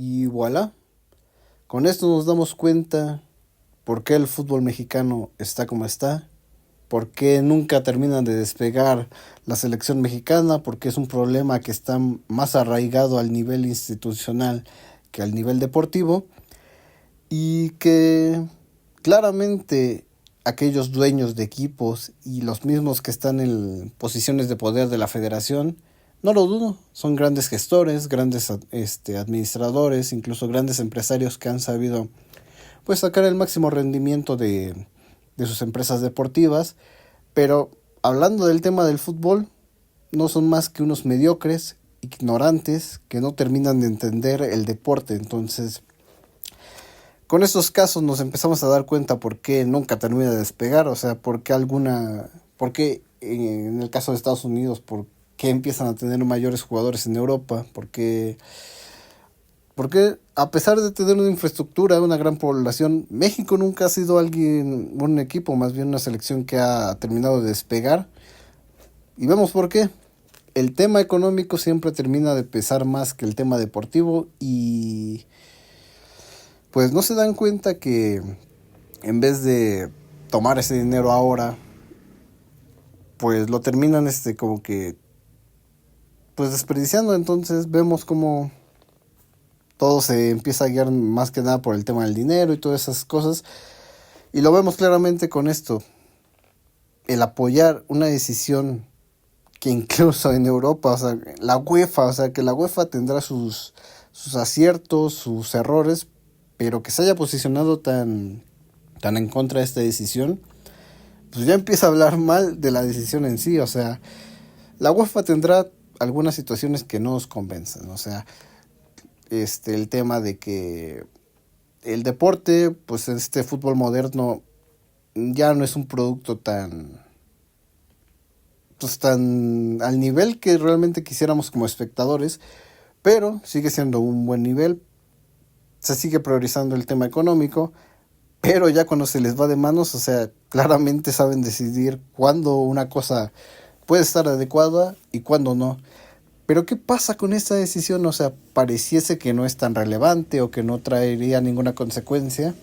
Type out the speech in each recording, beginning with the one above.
Y voilà, con esto nos damos cuenta por qué el fútbol mexicano está como está, por qué nunca terminan de despegar la selección mexicana, porque es un problema que está más arraigado al nivel institucional que al nivel deportivo y que claramente aquellos dueños de equipos y los mismos que están en posiciones de poder de la federación, no lo dudo, son grandes gestores, grandes administradores, incluso grandes empresarios que han sabido pues sacar el máximo rendimiento de sus empresas deportivas, pero hablando del tema del fútbol, no son más que unos mediocres, ignorantes, que no terminan de entender el deporte. Entonces, con estos casos nos empezamos a dar cuenta por qué nunca termina de despegar, o sea, por qué en el caso de Estados Unidos, por qué empiezan a tener mayores jugadores en Europa, porque a pesar de tener una infraestructura, una gran población, México nunca ha sido un equipo, más bien una selección que ha terminado de despegar. Y vemos por qué. El tema económico siempre termina de pesar más que el tema deportivo y pues no se dan cuenta que en vez de tomar ese dinero ahora, pues lo terminan como que pues desperdiciando. Entonces vemos como todo se empieza a guiar más que nada por el tema del dinero y todas esas cosas. Y lo vemos claramente con esto. El apoyar una decisión que incluso en Europa, o sea, la UEFA, o sea, que la UEFA tendrá sus aciertos, sus errores, pero que se haya posicionado tan en contra de esta decisión, pues ya empieza a hablar mal de la decisión en sí. O sea, la UEFA tendrá algunas situaciones que no nos convencen, o sea, el tema de que el deporte, pues este fútbol moderno ya no es un producto tan al nivel que realmente quisiéramos como espectadores, pero sigue siendo un buen nivel, se sigue priorizando el tema económico, pero ya cuando se les va de manos, o sea, claramente saben decidir cuándo una cosa puede estar adecuada y cuándo no. Pero ¿qué pasa con esta decisión? O sea, pareciese que no es tan relevante o que no traería ninguna consecuencia.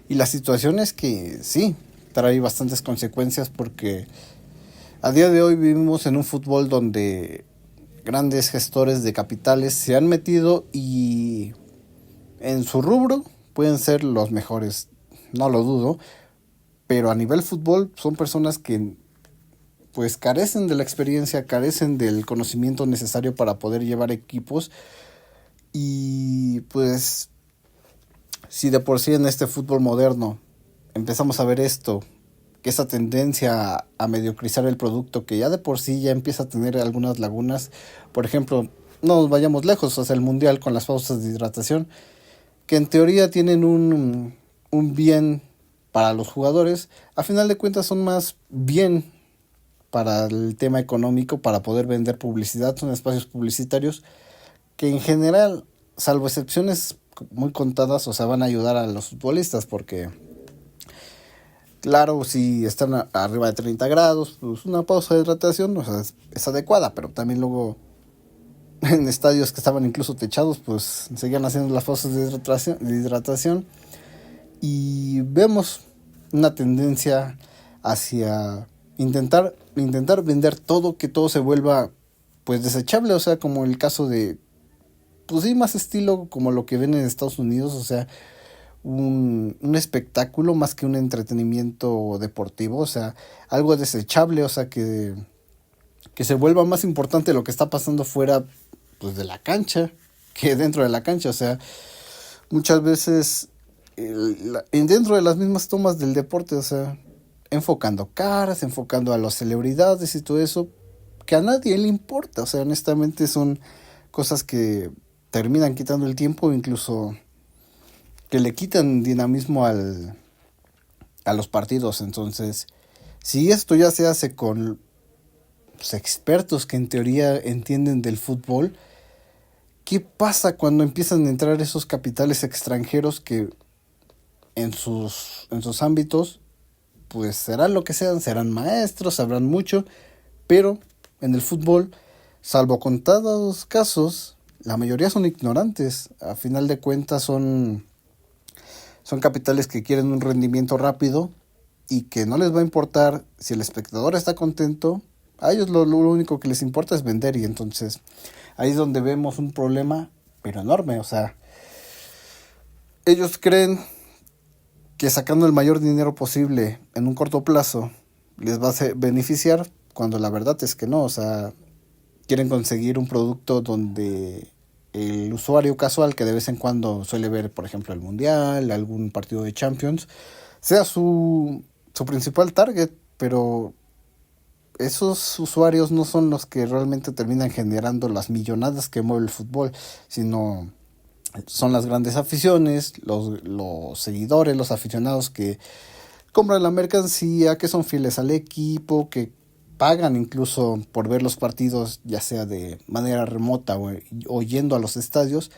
Y la situación es que sí, trae bastantes consecuencias porque a día de hoy vivimos en un fútbol donde grandes gestores de capitales se han metido y en su rubro pueden ser los mejores, no lo dudo, pero a nivel fútbol son personas que pues carecen de la experiencia, carecen del conocimiento necesario para poder llevar equipos y pues si de por sí en este fútbol moderno empezamos a ver esto, que esa tendencia a mediocrizar el producto que ya de por sí ya empieza a tener algunas lagunas, por ejemplo, no nos vayamos lejos, o sea, el mundial con las pausas de hidratación, que en teoría tienen un bien para los jugadores, a final de cuentas son más bien para el tema económico, para poder vender publicidad, son espacios publicitarios que en general, salvo excepciones muy contadas, o sea, van a ayudar a los futbolistas porque, claro, si están arriba de 30 grados, pues una pausa de hidratación, o sea, es adecuada, pero también luego en estadios que estaban incluso techados, pues seguían haciendo las pausas de hidratación y vemos una tendencia hacia intentar vender todo, que todo se vuelva pues desechable, o sea, como el caso de pues sí, más estilo como lo que ven en Estados Unidos, o sea, un espectáculo más que un entretenimiento deportivo, o sea, algo desechable, o sea, que se vuelva más importante lo que está pasando fuera pues de la cancha que dentro de la cancha, o sea, muchas veces dentro de las mismas tomas del deporte, o sea, enfocando caras, enfocando a las celebridades y todo eso, que a nadie le importa, o sea, honestamente son cosas que terminan quitando el tiempo, incluso que le quitan dinamismo a los partidos. Entonces, si esto ya se hace con pues, expertos que en teoría entienden del fútbol, ¿qué pasa cuando empiezan a entrar esos capitales extranjeros que en sus ámbitos pues serán lo que sean, serán maestros, sabrán mucho, pero en el fútbol, salvo contados casos, la mayoría son ignorantes. A final de cuentas son capitales que quieren un rendimiento rápido y que no les va a importar si el espectador está contento. A ellos lo único que les importa es vender, y entonces ahí es donde vemos un problema pero enorme. O sea, ellos creen que sacando el mayor dinero posible en un corto plazo les va a beneficiar, cuando la verdad es que no. O sea, quieren conseguir un producto donde el usuario casual que de vez en cuando suele ver, por ejemplo, el Mundial, algún partido de Champions, sea su principal target, pero esos usuarios no son los que realmente terminan generando las millonadas que mueve el fútbol, sino son las grandes aficiones, los seguidores, los aficionados que compran la mercancía, que son fieles al equipo, que pagan incluso por ver los partidos, ya sea de manera remota o yendo a los estadios.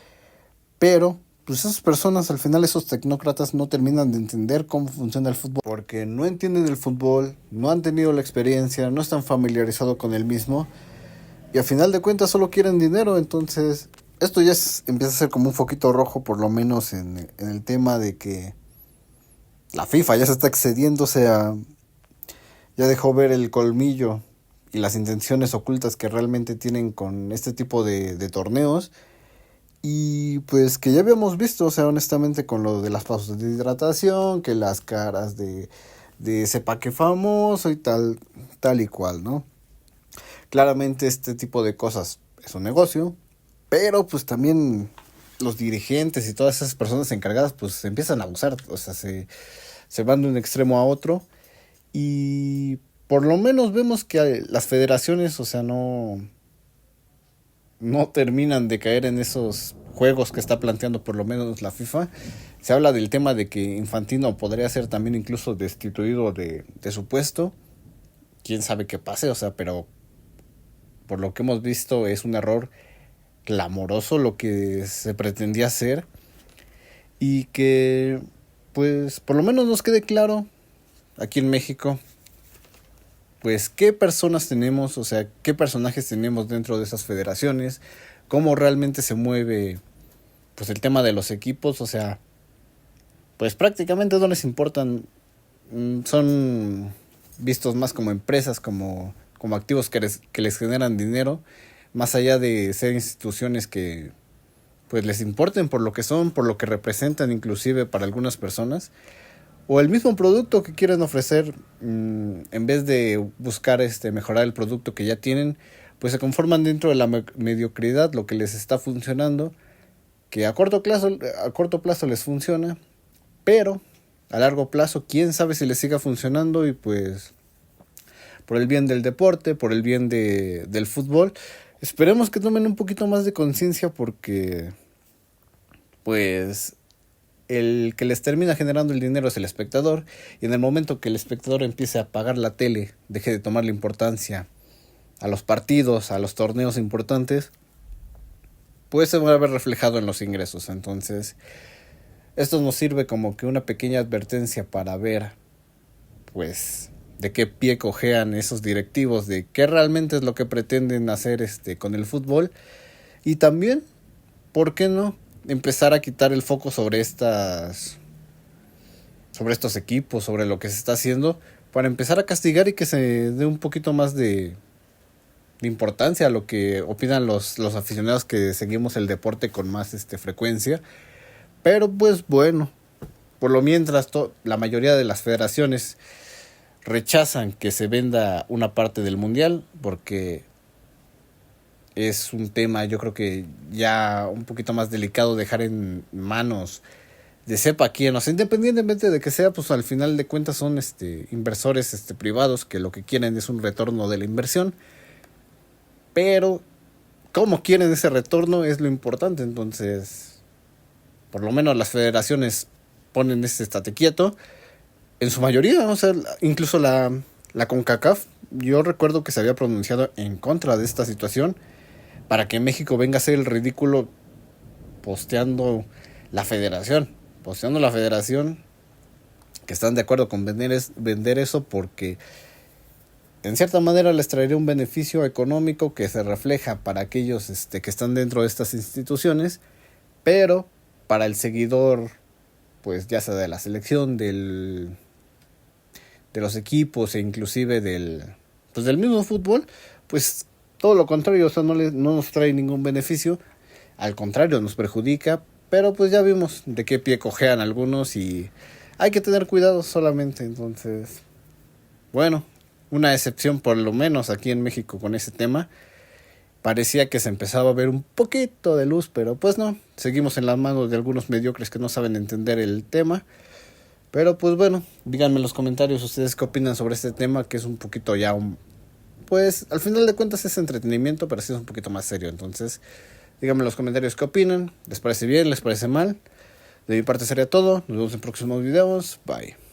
Pero pues esas personas, al final esos tecnócratas, no terminan de entender cómo funciona el fútbol, porque no entienden el fútbol, no han tenido la experiencia, no están familiarizados con el mismo, y al final de cuentas solo quieren dinero. Entonces esto ya empieza a ser como un foquito rojo, por lo menos en el tema de que la FIFA ya se está excediendo. O sea, ya dejó ver el colmillo y las intenciones ocultas que realmente tienen con este tipo de torneos. Y pues que ya habíamos visto, o sea, honestamente, con lo de las pausas de hidratación, que las caras de ese paque famoso y tal y cual, ¿no? Claramente este tipo de cosas es un negocio, pero pues también los dirigentes y todas esas personas encargadas pues empiezan a abusar. O sea, se van de un extremo a otro, y por lo menos vemos que las federaciones, o sea, no terminan de caer en esos juegos que está planteando por lo menos la FIFA. Se habla del tema de que Infantino podría ser también incluso destituido de su puesto. Quién sabe qué pase, o sea, pero por lo que hemos visto es un error clamoroso lo que se pretendía hacer, y que pues por lo menos nos quede claro aquí en México pues qué personas tenemos, o sea, qué personajes tenemos dentro de esas federaciones, cómo realmente se mueve pues el tema de los equipos. O sea, pues prácticamente no les importan, son vistos más como empresas, como activos que les generan dinero, más allá de ser instituciones que pues les importen por lo que son, por lo que representan inclusive para algunas personas, o el mismo producto que quieren ofrecer. En vez de buscar mejorar el producto que ya tienen, pues se conforman dentro de la mediocridad, lo que les está funcionando, que a corto plazo les funciona, pero a largo plazo quién sabe si les siga funcionando. Y pues por el bien del deporte, por el bien del fútbol, esperemos que tomen un poquito más de conciencia, porque pues el que les termina generando el dinero es el espectador, y en el momento que el espectador empiece a apagar la tele, deje de tomarle importancia a los partidos, a los torneos importantes, pues se va a ver reflejado en los ingresos. Entonces esto nos sirve como que una pequeña advertencia para ver pues de qué pie cojean esos directivos, de qué realmente es lo que pretenden hacer con el fútbol, y también, ¿por qué no empezar a quitar el foco sobre estos equipos, sobre lo que se está haciendo, para empezar a castigar y que se dé un poquito más de importancia a lo que opinan los aficionados que seguimos el deporte con más frecuencia? Pero pues bueno, por lo mientras la mayoría de las federaciones rechazan que se venda una parte del mundial, porque es un tema, yo creo que ya un poquito más delicado dejar en manos de sepa quién. O sea, independientemente de que sea, pues al final de cuentas son inversores privados que lo que quieren es un retorno de la inversión, pero cómo quieren ese retorno es lo importante. Entonces, por lo menos las federaciones ponen estate quieto en su mayoría. O sea, incluso la CONCACAF, yo recuerdo que se había pronunciado en contra de esta situación, para que México venga a hacer el ridículo posteando la federación, que están de acuerdo con vender eso, porque en cierta manera les traería un beneficio económico que se refleja para aquellos que están dentro de estas instituciones, pero para el seguidor, pues ya sea de la selección, de los equipos e inclusive del mismo fútbol, pues todo lo contrario, o sea, no nos trae ningún beneficio, al contrario, nos perjudica, pero pues ya vimos de qué pie cojean algunos y hay que tener cuidado solamente. Entonces, bueno, una excepción por lo menos aquí en México con ese tema. Parecía que se empezaba a ver un poquito de luz, pero pues no, seguimos en las manos de algunos mediocres que no saben entender el tema. Pero pues bueno, díganme en los comentarios ustedes qué opinan sobre este tema, que es un poquito ya pues al final de cuentas es entretenimiento, pero sí es un poquito más serio. Entonces, díganme en los comentarios qué opinan, les parece bien, les parece mal. De mi parte sería todo, nos vemos en próximos videos, bye.